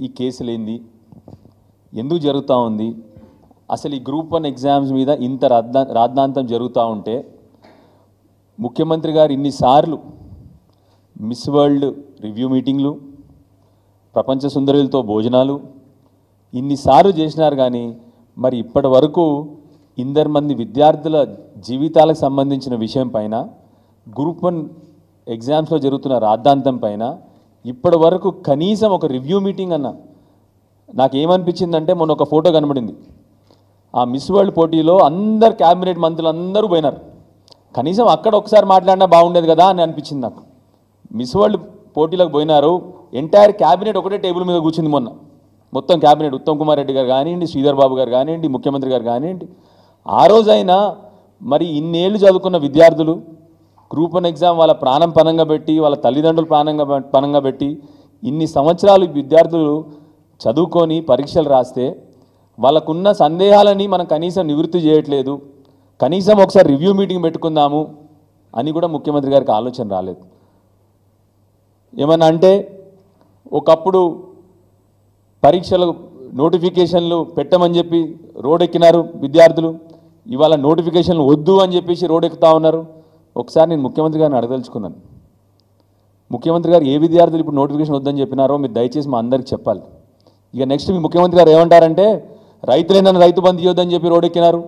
ఈ కేసులు ఏంది, ఎందుకు జరుగుతూ ఉంది, అసలు ఈ గ్రూప్ 1 ఎగ్జామ్స్ మీద ఇంత రాద్ధాంతం జరుగుతూ ఉంటే ముఖ్యమంత్రి గారు ఇన్నిసార్లు మిస్ వరల్డ్ రివ్యూ మీటింగ్లు, ప్రపంచ సుందరులతో భోజనాలు ఇన్నిసార్లు చేసినారు. కానీ మరి ఇప్పటి వరకు 100 మంది విద్యార్థుల జీవితాలకు సంబంధించిన విషయం పైన, గ్రూప్ 1 ఎగ్జామ్స్లో జరుగుతున్న రాద్ధాంతం పైన ఇప్పటి వరకు కనీసం ఒక రివ్యూ మీటింగ్ అన్న. నాకేమనిపించిందంటే మొన్న ఒక ఫోటో కనబడింది. ఆ మిస్ వరల్డ్ పోటీలో అందరు క్యాబినెట్ మంత్రులు అందరూ పోయినారు. కనీసం అక్కడ ఒకసారి మాట్లాడినా బాగుండేది కదా అని అనిపించింది నాకు. మిస్ వరల్డ్ పోటీలకు పోయినారు, ఎంటైర్ క్యాబినెట్ ఒకటే టేబుల్ మీద కూర్చుంది మొన్న. మొత్తం క్యాబినెట్, ఉత్తమ్ కుమార్ రెడ్డి గారు కానివ్వండి, శ్రీధర్ బాబు గారు కానివ్వండి, ముఖ్యమంత్రి గారు కానివ్వండి. ఆ రోజైనా మరి ఇన్నేళ్ళు చదువుకున్న విద్యార్థులు గ్రూప్ 1 ఎగ్జామ్ వాళ్ళ ప్రాణం పనంగా పెట్టి, వాళ్ళ తల్లిదండ్రులు పనంగా పెట్టి ఇన్ని సంవత్సరాలు విద్యార్థులు చదువుకొని పరీక్షలు రాస్తే వాళ్ళకున్న సందేహాలని మనం కనీసం నివృత్తి చేయట్లేదు. కనీసం ఒకసారి రివ్యూ మీటింగ్ పెట్టుకుందాము అని కూడా ముఖ్యమంత్రి గారికి ఆలోచన రాలేదు. ఏమన్నా అంటే ఒకప్పుడు పరీక్షలు నోటిఫికేషన్లు పెట్టమని చెప్పి రోడ్డెక్కినారు విద్యార్థులు, ఇవాళ నోటిఫికేషన్లు వద్దు అని చెప్పేసి రోడ్డెక్కుతూ ఉన్నారు. ఒకసారి నేను ముఖ్యమంత్రి గారిని అడగదలుచుకున్నాను, ముఖ్యమంత్రి గారు ఏ విద్యార్థులు ఇప్పుడు నోటిఫికేషన్ వద్దని చెప్పినారో మీరు దయచేసి మా అందరికి చెప్పాలి. ఇక నెక్స్ట్ మీ ముఖ్యమంత్రి గారు ఏమంటారంటే రైతులేనని రైతు బంధు ఇవ్వద్దని చెప్పి రోడ్డెక్కినారు,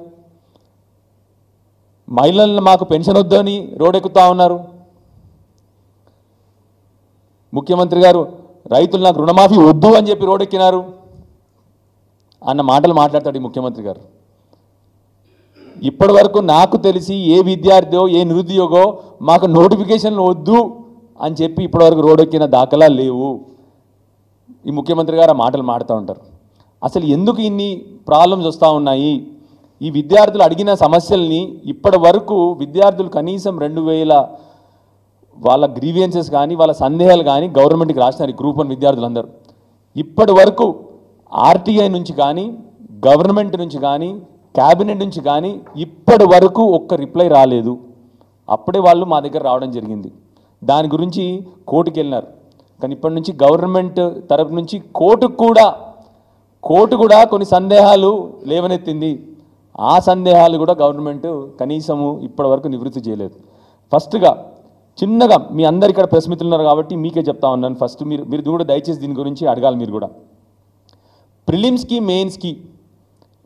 మహిళలను మాకు పెన్షన్ వద్దని రోడ్డెక్కుతూ ఉన్నారు. ముఖ్యమంత్రి గారు రైతులు నాకు రుణమాఫీ వద్దు అని చెప్పి రోడ్డెక్కినారు అన్న మాటలు మాట్లాడతాడు ఈ ముఖ్యమంత్రి గారు. ఇప్పటి వరకు నాకు తెలిసి ఏ విద్యార్థో ఏ నిరుద్యోగో మాకు నోటిఫికేషన్లు వద్దు అని చెప్పి ఇప్పటివరకు రోడ్డెక్కిన దాఖలా లేవు. ఈ ముఖ్యమంత్రి గారు ఆ మాటలు మాడుతూ ఉంటారు. అసలు ఎందుకు ఇన్ని ప్రాబ్లమ్స్ వస్తూ ఉన్నాయి? ఈ విద్యార్థులు అడిగిన సమస్యల్ని ఇప్పటి వరకు విద్యార్థులు కనీసం 2000 వాళ్ళ గ్రీవియన్సెస్ కానీ వాళ్ళ సందేహాలు కానీ గవర్నమెంట్కి రాసినారు. ఈ గ్రూప్ 1 విద్యార్థులందరూ ఇప్పటి వరకు ఆర్టీఐ నుంచి కానీ, గవర్నమెంట్ నుంచి కానీ, క్యాబినెట్ నుంచి కానీ ఇప్పటి వరకు ఒక్క రిప్లై రాలేదు. అప్పుడే వాళ్ళు మా దగ్గర రావడం జరిగింది. దాని గురించి కోర్టుకి వెళ్ళినారు. కానీ ఇప్పటి నుంచి గవర్నమెంట్ తరపు నుంచి కోర్టు కూడా కొన్ని సందేహాలు లేవనెత్తింది. ఆ సందేహాలు కూడా గవర్నమెంట్ కనీసము ఇప్పటి వరకు నివృత్తి చేయలేదు. ఫస్ట్గా చిన్నగా మీ అందరు ఇక్కడ ప్రెస్ మిత్రులు ఉన్నారు కాబట్టి మీకే చెప్తా ఉన్నాను. ఫస్ట్ మీరు కూడా దయచేసి దీని గురించి అడగాలి. మీరు కూడా ప్రిలిమ్స్కి మెయిన్స్కి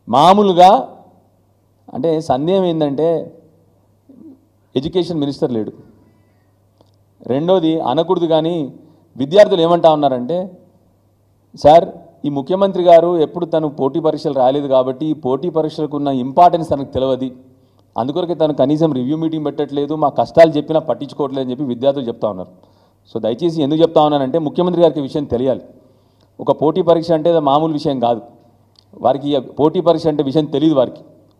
మామూలుగా అంటే సందేహం ఏంటంటే ఎడ్యుకేషన్ మినిస్టర్ లేడు. రెండోది అనకూడదు కానీ విద్యార్థులు ఏమంటా ఉన్నారంటే, సార్ ఈ ముఖ్యమంత్రి గారు ఎప్పుడు తను పోటీ పరీక్షలు రాలేదు కాబట్టి ఈ పోటీ పరీక్షలకు ఉన్న ఇంపార్టెన్స్ తనకు తెలియదు, అందుకొరకే తను కనీసం రివ్యూ మీటింగ్ పెట్టట్లేదు, మా కష్టాలు చెప్పినా పట్టించుకోవట్లేదు అని చెప్పి విద్యార్థులు చెప్తా ఉన్నారు. సో దయచేసి ఎందుకు చెప్తా ఉన్నానంటే ముఖ్యమంత్రి గారికి విషయం తెలియాలి. ఒక పోటీ పరీక్ష అంటే మామూలు విషయం కాదు. వారికి పోటీ పరీక్ష అంటే విషయం తెలియదు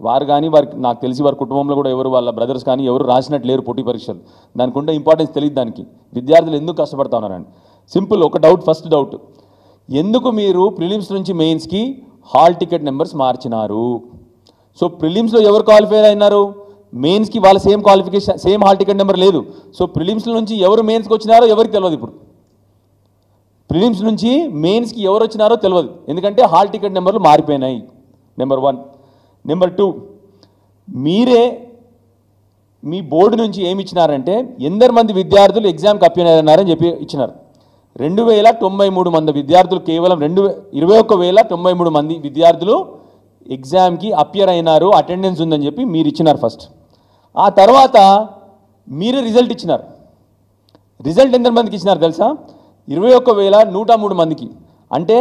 వారు కానీ వారికి నాకు తెలిసి వారి కుటుంబంలో కూడా ఎవరు వాళ్ళ బ్రదర్స్ కానీ ఎవరు రాసినట్టు లేరు పోటీ పరీక్షలు. దానికి ఉండే ఇంపార్టెన్స్ తెలియదు. దానికి విద్యార్థులు ఎందుకు కష్టపడతా ఉన్నారండి? సింపుల్ ఒక డౌట్, ఫస్ట్ డౌట్, ఎందుకు మీరు ప్రిలిమ్స్ నుంచి మెయిన్స్కి హాల్ టికెట్ నెంబర్స్ మార్చినారు? సో ప్రిలిమ్స్లో ఎవరు క్వాలిఫై అయినారు, మెయిన్స్కి వాళ్ళ same qualification same hall ticket number లేదు. సో ప్రిలిమ్స్ల నుంచి ఎవరు మెయిన్స్కి వచ్చినారో ఎవరికి తెలియదు. ఇప్పుడు ప్రిలిమ్స్ నుంచి మెయిన్స్కి ఎవరు వచ్చినారో తెలియదు, ఎందుకంటే హాల్ టికెట్ నెంబర్లు మారిపోయినాయి. నెంబర్ 1. నెంబర్ 2, మీరే మీ బోర్డు నుంచి ఏమి ఇచ్చినారంటే 8 మంది విద్యార్థులు ఎగ్జామ్కి అప్పియర్ అయ్యారని చెప్పి ఇచ్చినారు. 2093 మంది విద్యార్థులు, కేవలం 21,093 మంది విద్యార్థులు ఎగ్జామ్కి అప్పియర్ అయినారు, అటెండెన్స్ ఉందని చెప్పి మీరు ఇచ్చినారు ఫస్ట్. ఆ తర్వాత మీరు రిజల్ట్ ఇచ్చినారు. రిజల్ట్ ఎంతమందికి ఇచ్చినారు తెలుసా? 21,103 మందికి. అంటే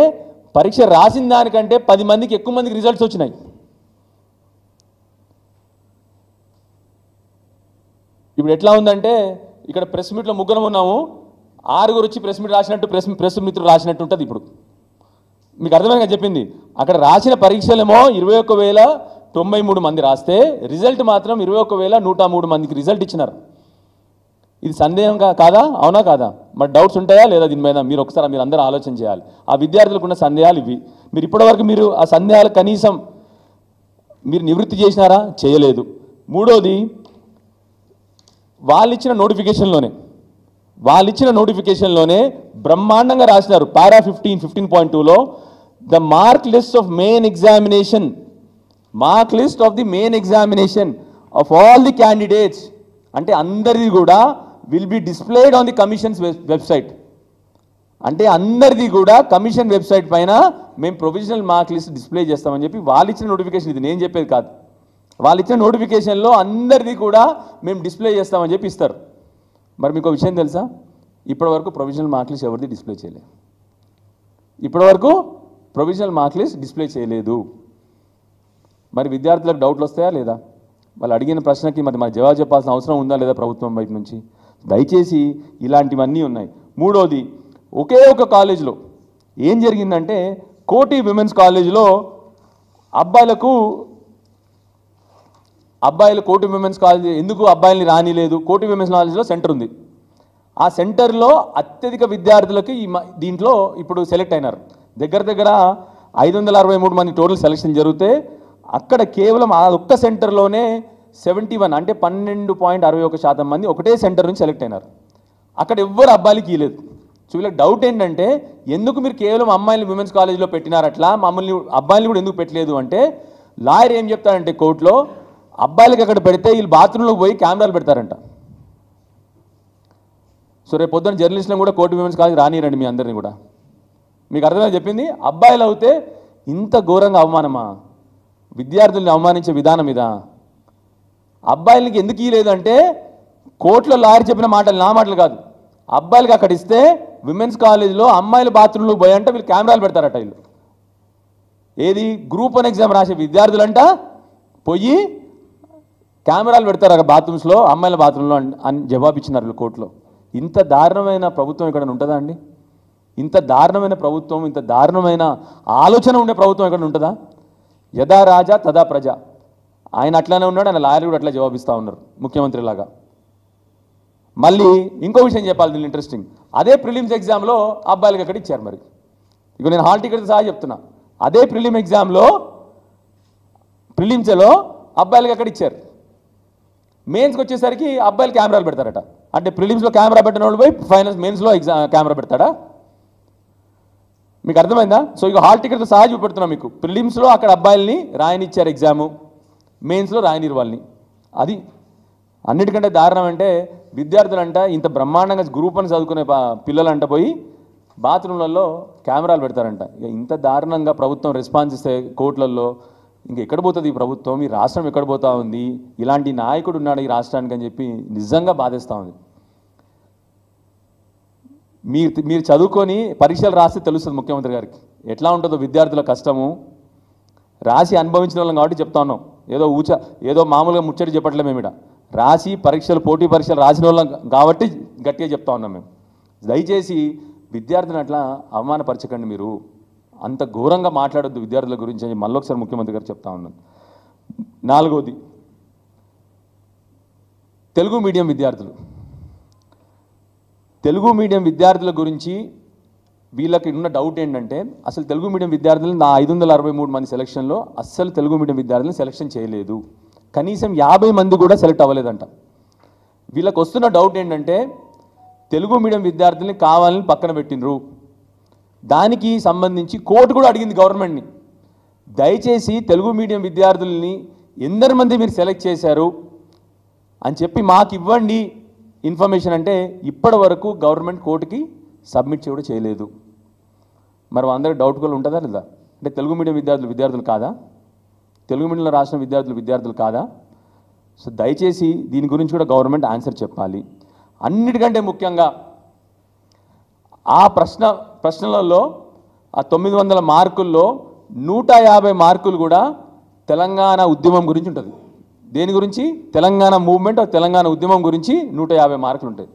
పరీక్ష రాసిన దానికంటే 10 మందికి ఎక్కువ మందికి రిజల్ట్స్ వచ్చినాయి. ఇప్పుడు ఎట్లా ఉందంటే ఇక్కడ ప్రెస్ మీట్లో ముగ్గురం ఉన్నాము, 6 వచ్చి ప్రెస్ మీట్ రాసినట్టు ప్రెస్ మిత్రులు రాసినట్టు ఉంటుంది. ఇప్పుడు మీకు అర్థమైనా చెప్పింది. అక్కడ రాసిన పరీక్షలేమో 21,093 మంది రాస్తే రిజల్ట్ మాత్రం 21,103 మందికి రిజల్ట్ ఇచ్చినారు. ఇది సందేహం కాదా? అవునా కాదా? మరి డౌట్స్ ఉంటాయా లేదా దీని మీద? మీరు ఒకసారి మీరు అందరూ ఆలోచన చేయాలి. ఆ విద్యార్థులకు ఉన్న సందేహాలు ఇవి. మీరు ఇప్పటివరకు మీరు ఆ సందేహాలు కనీసం మీరు నివృత్తి చేసినారా? చేయలేదు. మూడోది, వాళ్ళు ఇచ్చిన నోటిఫికేషన్లోనే వాళ్ళు ఇచ్చిన నోటిఫికేషన్లోనే బ్రహ్మాండంగా రాసినారు. పారా 15.2లో the mark list of main examination, mark list of the main examination of all the candidates అంటే అందరిది కూడా will be displayed on the commission's website. అంటే అందరిది కూడా కమిషన్ వెబ్సైట్ పైన మేము ప్రొవిజనల్ మార్క్ లిస్ట్ డిస్ప్లే చేస్తామని చెప్పి వాళ్ళు ఇచ్చిన నోటిఫికేషన్. ఇది నేను చెప్పేది కాదు, వాళ్ళు ఇచ్చిన నోటిఫికేషన్లో అందరిది కూడా మేము డిస్ప్లే చేస్తామని చెప్పి ఇస్తారు. మరి మీకు విషయం తెలుసా, ఇప్పటివరకు ప్రొవిజనల్ మార్క్ లిస్ట్ ఎవరిది డిస్ప్లే చేయలేదు. ఇప్పటివరకు ప్రొవిజనల్ మార్క్ లిస్ట్ డిస్ప్లే చేయలేదు. మరి విద్యార్థులకు డౌట్లు వస్తాయా లేదా? వాళ్ళు అడిగిన ప్రశ్నకి మరి జవాబు చెప్పాల్సిన అవసరం ఉందా లేదా ప్రభుత్వం వైపు నుంచి? దయచేసి ఇలాంటివన్నీ ఉన్నాయి. మూడోది, ఒకే ఒక కాలేజీలో ఏం జరిగిందంటే, కోటి విమెన్స్ కాలేజీలో అబ్బాయిలు కోటి విమెన్స్ కాలేజ్ ఎందుకు అబ్బాయిల్ని రానిలేదు? కోటి విమెన్స్ కాలేజ్లో సెంటర్ ఉంది. ఆ సెంటర్లో అత్యధిక విద్యార్థులకి దీంట్లో ఇప్పుడు సెలెక్ట్ అయినారు. దగ్గర 563 మంది టోటల్ సెలెక్షన్ జరిగితే అక్కడ కేవలం ఆ ఒక్క సెంటర్లోనే 71 అంటే 12.61% మంది ఒకటే సెంటర్ నుంచి సెలెక్ట్ అయినారు. అక్కడ ఎవ్వరు అబ్బాయిలకి ఇవ్వలేదు. సో వీళ్ళకి డౌట్ ఏంటంటే, ఎందుకు మీరు కేవలం అమ్మాయిలు విమెన్స్ కాలేజ్లో పెట్టినారు, అట్లా మమ్మల్ని అబ్బాయిలు కూడా ఎందుకు పెట్టలేదు అంటే, లాయర్ ఏం చెప్తారంటే కోర్టులో, అబ్బాయిలకి అక్కడ పెడితే వీళ్ళు బాత్రూంలోకి పోయి కెమెరాలు పెడతారంట. సో రేపు పొద్దున్న జర్నలిస్టులను కూడా కోటి విమెన్స్ కాలేజ్ రానిరండి మీ అందరినీ కూడా. మీకు అర్థమైనా చెప్పింది? అబ్బాయిలు అవుతే ఇంత ఘోరంగా అవమానమా? విద్యార్థుల్ని అవమానించే విధానం ఇదా? అబ్బాయిలకి ఎందుకు ఇవ్వలేదంటే, కోర్టులో లాయర్ చెప్పిన మాటలు నా మాటలు కాదు. అబ్బాయిలకి అక్కడ ఇస్తే విమెన్స్ కాలేజ్లో అమ్మాయిల బాత్రూంలో పోయి అంటే వీళ్ళు కెమెరాలు పెడతారట. వీళ్ళు ఏది గ్రూప్ 1 ఎగ్జామ్ రాసే విద్యార్థులంట పోయి కెమెరాలు పెడతారు అక్కడ బాత్రూమ్స్లో, అమ్మాయిల బాత్రూంలో అని జవాబు ఇచ్చినారు వీళ్ళు కోర్టులో. ఇంత దారుణమైన ప్రభుత్వం ఇక్కడ ఉంటుందా అండి? ఇంత దారుణమైన ప్రభుత్వం, ఇంత దారుణమైన ఆలోచన ఉండే ప్రభుత్వం ఇక్కడ ఉంటుందా? యథా రాజా తదా ప్రజ. ఆయన అట్లానే ఉన్నాడు, ఆయన లాయర్లు కూడా అట్లా జవాబిస్తూ ఉన్నారు ముఖ్యమంత్రి లాగా. మళ్ళీ ఇంకో విషయం చెప్పాలి దీన్ని ఇంట్రెస్టింగ్. అదే ప్రిలిమ్స్ ఎగ్జామ్లో అబ్బాయిలకి అక్కడ ఇచ్చారు. మరి ఇక నేను హాల్ టికెట్ సహా చెప్తున్నా, అదే ప్రిలిమ్స్లో అబ్బాయిలకి అక్కడ ఇచ్చారు. మెయిన్స్కి వచ్చేసరికి అబ్బాయిలు కెమెరాలు పెడతారట. అంటే ప్రిలిమ్స్లో కెమెరా పెట్టిన వాళ్ళు పోయి ఫైనల్స్ మెయిన్స్లో కెమెరా పెడతాడా? మీకు అర్థమైందా? సో ఇక హాల్ టికెట్ సహా చూపెడుతున్నాం మీకు. ప్రిలిమ్స్లో అక్కడ అబ్బాయిల్ని రాయనిచ్చారు ఎగ్జాము, మెయిన్స్లో రాయనిరు వాళ్ళని. అది అన్నిటికంటే దారుణం. అంటే విద్యార్థులంట ఇంత బ్రహ్మాండంగా గ్రూప్ 1 చదువుకునే పిల్లలంట పోయి బాత్రూంలలో కెమెరాలు పెడతారంట. ఇక ఇంత దారుణంగా ప్రభుత్వం రెస్పాన్స్ ఇస్తే కోర్టులలో ఇంకెక్కడ పోతుంది ఈ ప్రభుత్వం? ఈ రాష్ట్రం ఎక్కడ పోతా ఉంది? ఇలాంటి నాయకుడు ఉన్నాడు ఈ రాష్ట్రానికి అని చెప్పి నిజంగా బాధేస్తూ ఉంది. మీరు చదువుకొని పరీక్షలు రాస్తే తెలుస్తుంది ముఖ్యమంత్రి గారికి ఎట్లా ఉంటుందో విద్యార్థుల కష్టము. రాసి అనుభవించిన వాళ్ళం కాబట్టి చెప్తా ఉన్నాం. ఏదో మామూలుగా ముచ్చటి చెప్పట్లే మేము. ఇక్కడ రాసి పోటీ పరీక్షలు రాసిన వాళ్ళం కాబట్టి గట్టిగా చెప్తా ఉన్నాం మేము. దయచేసి విద్యార్థులను అట్లా అవమానపరచకండి, మీరు అంత ఘోరంగా మాట్లాడొద్దు విద్యార్థుల గురించి అని మళ్ళొకసారి ముఖ్యమంత్రి గారు చెప్తా ఉన్నాను. నాలుగోది, తెలుగు మీడియం విద్యార్థుల గురించి వీళ్ళకి ఉన్న డౌట్ ఏంటంటే, అసలు తెలుగు మీడియం విద్యార్థులను నా 563 మంది సెలక్షన్లో అస్సలు తెలుగు మీడియం విద్యార్థులను సెలక్షన్ చేయలేదు. కనీసం 50 మంది కూడా సెలెక్ట్ అవ్వలేదంట. వీళ్ళకి వస్తున్న డౌట్ ఏంటంటే, తెలుగు మీడియం విద్యార్థుల్ని కావాలని పక్కన పెట్టినరు. దానికి సంబంధించి కోర్టు కూడా అడిగింది గవర్నమెంట్ని, దయచేసి తెలుగు మీడియం విద్యార్థుల్ని ఎందరి మంది మీరు సెలెక్ట్ చేశారు అని చెప్పి మాకు ఇవ్వండి ఇన్ఫర్మేషన్. అంటే ఇప్పటి వరకు గవర్నమెంట్ కోర్టుకి సబ్మిట్ కూడా చేయలేదు. మరి అందరికి డౌట్ కూడా ఉంటుందా లేదా? అంటే తెలుగు మీడియం విద్యార్థులు కాదా? తెలుగు మీడియంలో రాసిన విద్యార్థులు కాదా? సో దయచేసి దీని గురించి కూడా గవర్నమెంట్ ఆన్సర్ చెప్పాలి. అన్నిటికంటే ముఖ్యంగా ఆ ప్రశ్నలలో ఆ 900 మార్కుల్లో 150 మార్కులు కూడా తెలంగాణ ఉద్యమం గురించి ఉంటుంది. దేని గురించి? తెలంగాణ మూవ్మెంట్, తెలంగాణ ఉద్యమం గురించి 150 మార్కులు ఉంటాయి.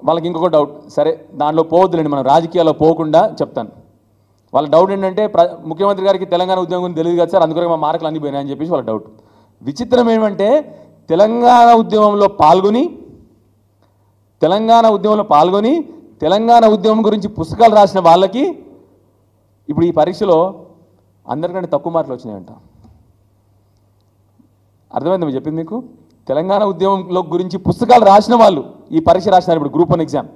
వాళ్ళకి ఇంకొక డౌట్, సరే దాంట్లో పోవద్దులేండి, మనం రాజకీయాల్లో పోకుండా చెప్తాను. వాళ్ళ డౌట్ ఏంటంటే, ముఖ్యమంత్రి గారికి తెలంగాణ ఉద్యమం గురించి తెలియదు కదా సార్, అందుకని మా మార్కులు అన్నీ పోయినాయని చెప్పేసి వాళ్ళ డౌట్. విచిత్రం ఏమంటే, తెలంగాణ ఉద్యమంలో పాల్గొని తెలంగాణ ఉద్యమం గురించి పుస్తకాలు రాసిన వాళ్ళకి ఇప్పుడు ఈ పరీక్షలో అందరికంటే తక్కువ మార్కులు వచ్చినాయంట. అర్థమైంది మీరు చెప్పింది మీకు? తెలంగాణ ఉద్యమంలో గురించి పుస్తకాలు రాసిన వాళ్ళు ఈ పరీక్ష రాసినారు ఇప్పుడు గ్రూప్ 1 ఎగ్జామ్,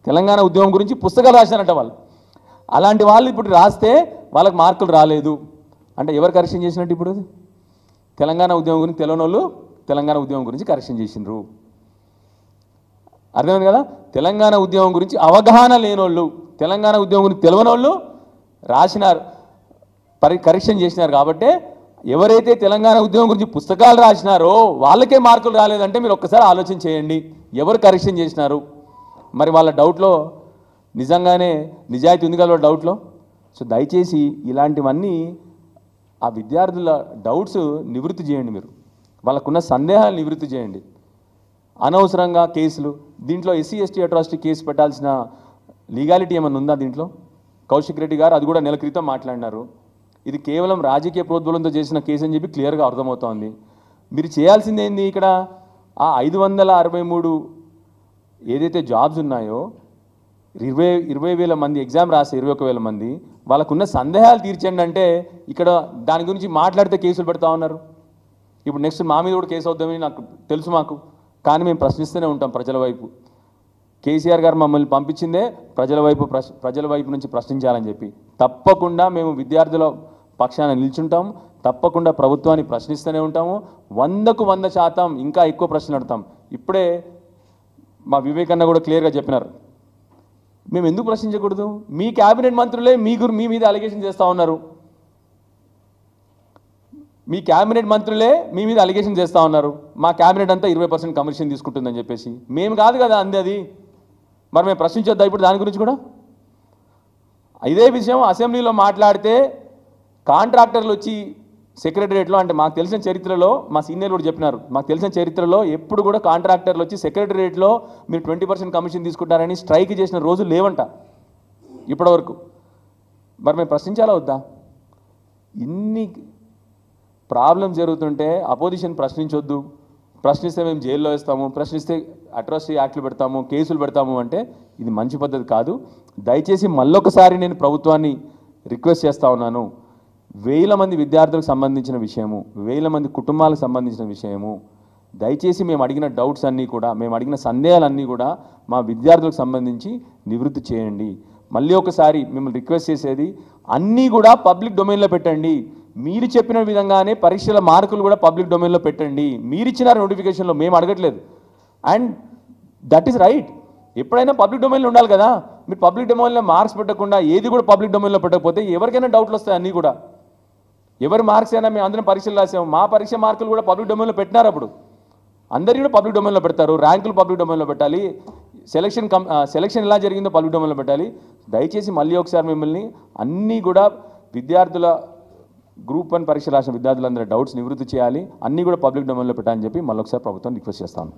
తెలంగాణ ఉద్యమం గురించి పుస్తకాలు రాసినారంట వాళ్ళు. అలాంటి వాళ్ళు ఇప్పుడు రాస్తే వాళ్ళకి మార్కులు రాలేదు అంటే ఎవరు కరెక్షన్ చేసినట్టు? ఇప్పుడు తెలంగాణ ఉద్యమం గురించి తెలియని వాళ్ళు తెలంగాణ ఉద్యమం గురించి కరెక్షన్ చేసినారు. అర్థమైంది కదా? తెలంగాణ ఉద్యమం గురించి అవగాహన లేనోళ్ళు, తెలంగాణ ఉద్యమం గురించి తెలియని వాళ్ళు రాసినారు, కరెక్షన్ చేసినారు. కాబట్టి ఎవరైతే తెలంగాణ ఉద్యమం గురించి పుస్తకాలు రాసినారో వాళ్ళకే మార్కులు రాలేదంటే మీరు ఒక్కసారి ఆలోచన చేయండి, ఎవరు కరెక్షన్ చేసినారు? మరి వాళ్ళ డౌట్లో నిజంగానే నిజాయితీ ఉంది కదా డౌట్లో. సో దయచేసి ఇలాంటివన్నీ ఆ విద్యార్థుల డౌట్స్ నివృత్తి చేయండి, మీరు వాళ్ళకున్న సందేహాలు నివృత్తి చేయండి. అనవసరంగా కేసులు, దీంట్లో ఎస్సీ ఎస్టీ అట్రాసిటీ కేసు పెట్టాల్సిన లీగాలిటీ ఏమైనా ఉందా దీంట్లో? కౌశిక్ రెడ్డి గారు అది కూడా నెల క్రితం మాట్లాడినారు. ఇది కేవలం రాజకీయ ప్రోద్బలంతో చేసిన కేసు అని చెప్పి క్లియర్గా అర్థమవుతోంది. మీరు చేయాల్సింది ఏంది ఇక్కడ? ఆ 563 ఏదైతే జాబ్స్ ఉన్నాయో 20,000 మంది ఎగ్జామ్ రాసే 21,000 మంది వాళ్ళకున్న సందేహాలు తీర్చండి అంటే ఇక్కడ దాని గురించి మాట్లాడితే కేసులు పెడతా ఉన్నారు. ఇప్పుడు నెక్స్ట్ మా మీద కూడా కేసు అవుద్దామని నాకు తెలుసు మాకు, కానీ మేము ప్రశ్నిస్తూనే ఉంటాం ప్రజల వైపు. కేసీఆర్ గారు మమ్మల్ని పంపించిందే ప్రజల వైపు నుంచి ప్రశ్నించాలని చెప్పి. తప్పకుండా మేము విద్యార్థుల పక్షాన నిల్చుంటాం, తప్పకుండా ప్రభుత్వాన్ని ప్రశ్నిస్తూనే ఉంటాము. 100కు 100% ఇంకా ఎక్కువ ప్రశ్నలు అడతాం. ఇప్పుడే మా వివేకన్న కూడా క్లియర్గా చెప్పినారు, మేము ఎందుకు ప్రశ్నించకూడదు? మీ క్యాబినెట్ మంత్రులే మీ మీద అలిగేషన్ చేస్తూ ఉన్నారు, మీ క్యాబినెట్ మంత్రులే మీ మీద అలిగేషన్ చేస్తూ ఉన్నారు. మా క్యాబినెట్ అంతా 20% కమిషన్ తీసుకుంటుందని చెప్పేసి. మేము కాదు కదా అంది అది, మరి మేము ప్రశ్నించొద్దా ఇప్పుడు దాని గురించి కూడా? ఇదే విషయం అసెంబ్లీలో మాట్లాడితే కాంట్రాక్టర్లు వచ్చి సెక్రటరియట్లో, అంటే మాకు తెలిసిన చరిత్రలో మా సీనియర్ కూడా చెప్పినారు, మాకు తెలిసిన చరిత్రలో ఎప్పుడు కూడా కాంట్రాక్టర్లు వచ్చి సెక్రటరియట్లో మీరు 20% కమిషన్ తీసుకుంటారని స్ట్రైక్ చేసిన రోజులు లేవంట ఇప్పటివరకు. మరి మేము ప్రశ్నించాలా వద్దా? ఇన్ని ప్రాబ్లమ్స్ జరుగుతుంటే అపోజిషన్ ప్రశ్నించొద్దు, ప్రశ్నిస్తే మేము జైల్లో వేస్తాము, ప్రశ్నిస్తే అట్రాసిటీ యాక్ట్లు పెడతాము, కేసులు పెడతాము అంటే ఇది మంచి పద్ధతి కాదు. దయచేసి మళ్ళొకసారి నేను ప్రభుత్వాన్ని రిక్వెస్ట్ చేస్తూ ఉన్నాను, 1000 మంది విద్యార్థులకు సంబంధించిన విషయము, 1000 మంది కుటుంబాలకు సంబంధించిన విషయము, దయచేసి మేము అడిగిన డౌట్స్ అన్నీ కూడా, మేము అడిగిన సందేహాలన్నీ కూడా మా విద్యార్థులకు సంబంధించి నివృత్తి చేయండి. మళ్ళీ ఒకసారి మిమ్మల్ని రిక్వెస్ట్ చేసేది, అన్నీ కూడా పబ్లిక్ డొమైన్లో పెట్టండి. మీరు చెప్పిన విధంగానే పరీక్షల మార్కులు కూడా పబ్లిక్ డొమైన్లో పెట్టండి. మీరు ఇచ్చిన నోటిఫికేషన్లో, మేము అడగట్లేదు. అండ్ దట్ ఈస్ రైట్, ఎప్పుడైనా పబ్లిక్ డొమైన్లో ఉండాలి కదా. మీరు పబ్లిక్ డొమైన్లో మార్క్స్ పెట్టకుండా ఏది కూడా పబ్లిక్ డొమైన్లో పెట్టకపోతే ఎవరికైనా డౌట్లు వస్తాయి. అన్నీ కూడా ఎవరి మార్క్స్ అయినా మేము అందరం పరీక్షలు రాసాము, మా పరీక్ష మార్కులు కూడా పబ్లిక్ డొమైన్లో పెట్టినారు. అప్పుడు అందరికీ కూడా పబ్లిక్ డొమైన్లో పెడతారు, ర్యాంకులు పబ్లిక్ డొమైన్లో పెట్టాలి, సెలక్షన్ ఎలా జరిగిందో పబ్లిక్ డొమైన్లో పెట్టాలి. దయచేసి మళ్ళీ ఒకసారి మిమ్మల్ని అన్నీ కూడా విద్యార్థుల గ్రూప్ 1 పరీక్ష రాసిన విద్యార్థులందరూ డౌట్స్ నివృత్తి చేయాలి, అన్నీ కూడా పబ్లిక్ డొమైన్లో పెట్టాలని చెప్పి మళ్ళీ ఒకసారి ప్రభుత్వం రిక్వెస్ట్ చేస్తాను.